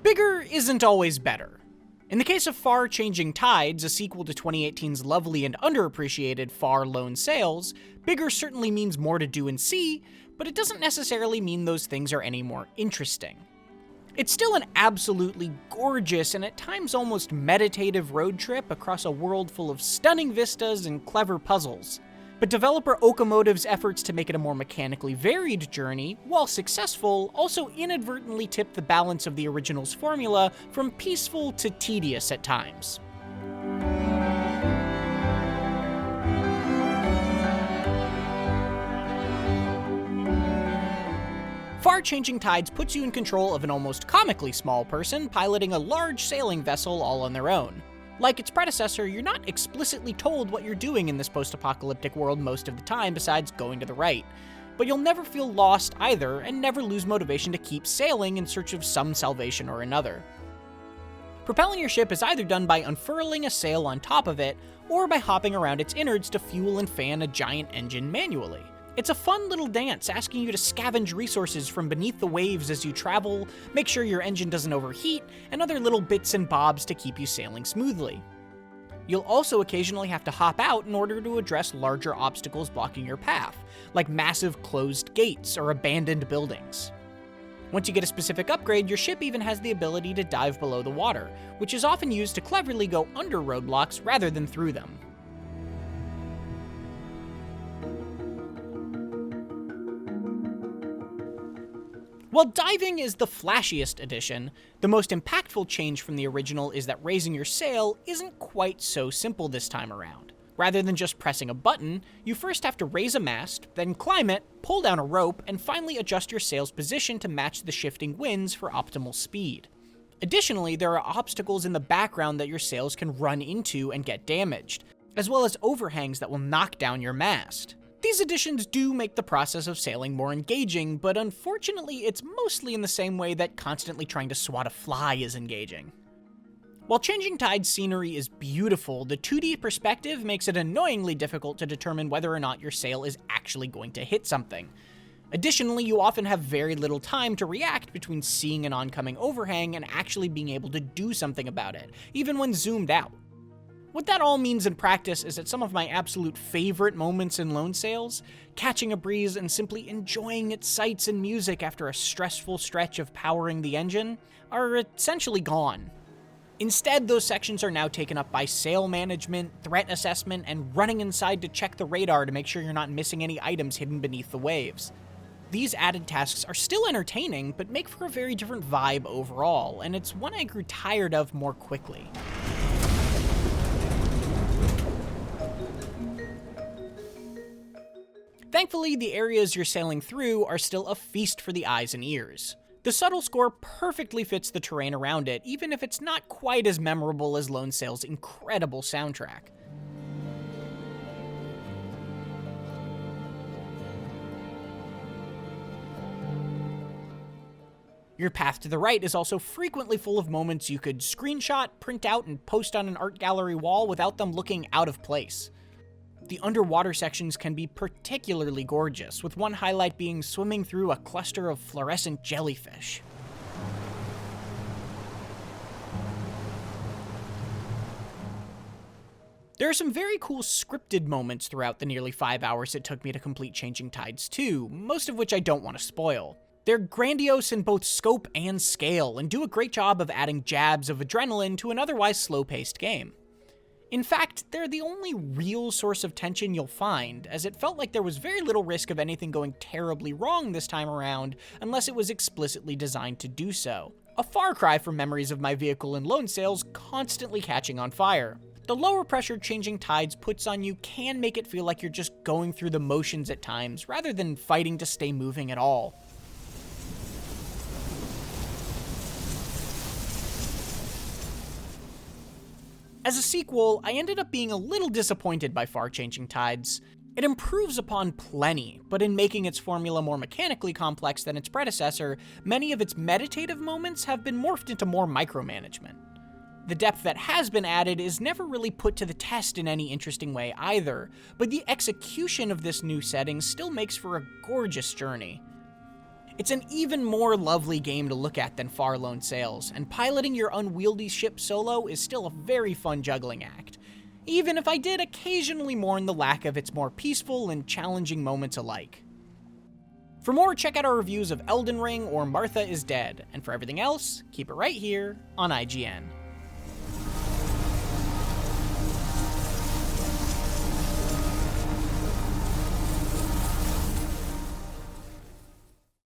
Bigger isn't always better. In the case of Far Changing Tides, a sequel to 2018's lovely and underappreciated Far Lone Sails, bigger certainly means more to do and see, but it doesn't necessarily mean those things are any more interesting. It's still an absolutely gorgeous and at times almost meditative road trip across a world full of stunning vistas and clever puzzles. But developer Okomotive's efforts to make it a more mechanically varied journey, while successful, also inadvertently tipped the balance of the original's formula from peaceful to tedious at times. Far Changing Tides puts you in control of an almost comically small person piloting a large sailing vessel all on their own. Like its predecessor, you're not explicitly told what you're doing in this post-apocalyptic world most of the time besides going to the right, but you'll never feel lost either and never lose motivation to keep sailing in search of some salvation or another. Propelling your ship is either done by unfurling a sail on top of it, or by hopping around its innards to fuel and fan a giant engine manually. It's a fun little dance asking you to scavenge resources from beneath the waves as you travel, make sure your engine doesn't overheat, and other little bits and bobs to keep you sailing smoothly. You'll also occasionally have to hop out in order to address larger obstacles blocking your path, like massive closed gates or abandoned buildings. Once you get a specific upgrade, your ship even has the ability to dive below the water, which is often used to cleverly go under roadblocks rather than through them. While diving is the flashiest addition, the most impactful change from the original is that raising your sail isn't quite so simple this time around. Rather than just pressing a button, you first have to raise a mast, then climb it, pull down a rope, and finally adjust your sail's position to match the shifting winds for optimal speed. Additionally, there are obstacles in the background that your sails can run into and get damaged, as well as overhangs that will knock down your mast. These additions do make the process of sailing more engaging, but unfortunately it's mostly in the same way that constantly trying to swat a fly is engaging. While Changing Tide's scenery is beautiful, the 2D perspective makes it annoyingly difficult to determine whether or not your sail is actually going to hit something. Additionally, you often have very little time to react between seeing an oncoming overhang and actually being able to do something about it, even when zoomed out. What that all means in practice is that some of my absolute favorite moments in Lone Sails, catching a breeze and simply enjoying its sights and music after a stressful stretch of powering the engine, are essentially gone. Instead, those sections are now taken up by sail management, threat assessment, and running inside to check the radar to make sure you're not missing any items hidden beneath the waves. These added tasks are still entertaining, but make for a very different vibe overall, and it's one I grew tired of more quickly. Thankfully, the areas you're sailing through are still a feast for the eyes and ears. The subtle score perfectly fits the terrain around it, even if it's not quite as memorable as Lone Sail's incredible soundtrack. Your path to the right is also frequently full of moments you could screenshot, print out, and post on an art gallery wall without them looking out of place. The underwater sections can be particularly gorgeous, with one highlight being swimming through a cluster of fluorescent jellyfish. There are some very cool scripted moments throughout the nearly 5 hours it took me to complete Changing Tides 2, most of which I don't want to spoil. They're grandiose in both scope and scale, and do a great job of adding jabs of adrenaline to an otherwise slow-paced game. In fact, they're the only real source of tension you'll find, as it felt like there was very little risk of anything going terribly wrong this time around, unless it was explicitly designed to do so. A far cry from memories of my vehicle in Lone Sails constantly catching on fire. The lower pressure Changing Tides puts on you can make it feel like you're just going through the motions at times, rather than fighting to stay moving at all. As a sequel, I ended up being a little disappointed by Far Changing Tides. It improves upon plenty, but in making its formula more mechanically complex than its predecessor, many of its meditative moments have been morphed into more micromanagement. The depth that has been added is never really put to the test in any interesting way either, but the execution of this new setting still makes for a gorgeous journey. It's an even more lovely game to look at than Far Lone Sails, and piloting your unwieldy ship solo is still a very fun juggling act, even if I did occasionally mourn the lack of its more peaceful and challenging moments alike. For more, check out our reviews of Elden Ring or Martha is Dead, and for everything else, keep it right here on IGN.